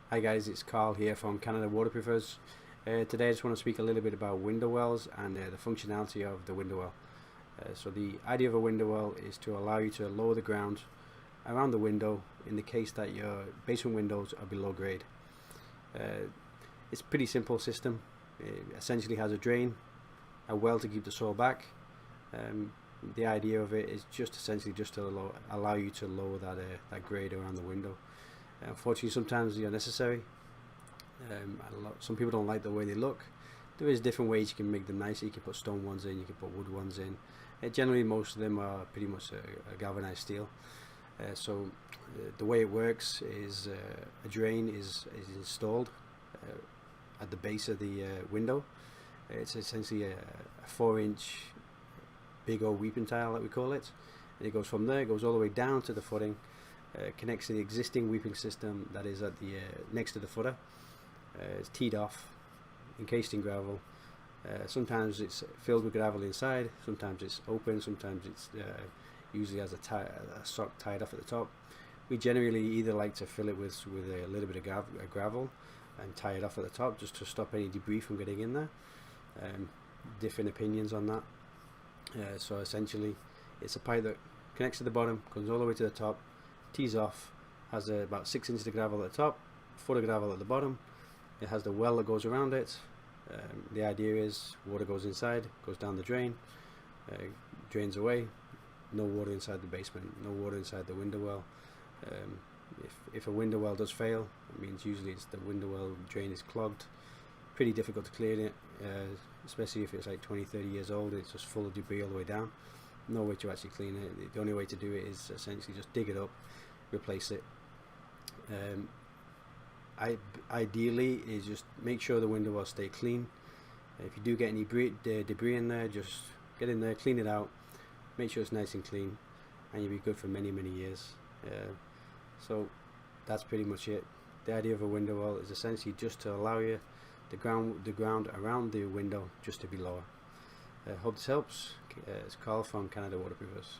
Hi guys, it's Carl here from Canada Waterproofers. Today I just want to speak a little bit about window wells and the functionality of the window well. So the idea of a window well is to allow you to lower the ground around the window in the case that your basement windows are below grade. It's a pretty simple system. It essentially has a drain, a well to keep the soil back. The idea of it is just essentially just to allow you to lower that grade around the window. Unfortunately, sometimes they're necessary. Some people don't like the way they look. There is different ways you can make them nicer. You can put stone ones in, you can put wood ones in. Generally, most of them are pretty much a galvanized steel. The way it works is a drain is installed at the base of the window. It's essentially a 4-inch big old weeping tile that we call it. And it goes from there, it goes all the way down to the footing. Connects to the existing weeping system that is at the next to the footer. It's teed off, encased in gravel. Sometimes it's filled with gravel inside, sometimes it's open, sometimes it's usually has a sock tied off at the top. We generally either like to fill it with a little bit of gravel and tie it off at the top just to stop any debris from getting in there. Different opinions on that. So essentially it's a pipe that connects to the bottom, comes all the way to the top, tees off, has about 6 inches of gravel at the top, foot of gravel at the bottom. It has the well that goes around it. The idea is water goes inside, goes down the drain, drains away. No water inside the basement, no water inside the window well. If a window well does fail, it means usually it's the window well drain is clogged. Pretty difficult to clean it, especially if it's like 20-30 years old. It's just full of debris all the way down. No way to actually clean it. The only way to do it is essentially just dig it up, replace it. Ideally is just make sure the window wells stay clean. If you do get any debris in there, just get in there, clean it out, make sure it's nice and clean, and you'll be good for many years. So that's pretty much it. The idea of a window well is essentially just to allow you the ground around the window just to be lower. Hope this helps. It's Carl from Canada Waterproofers.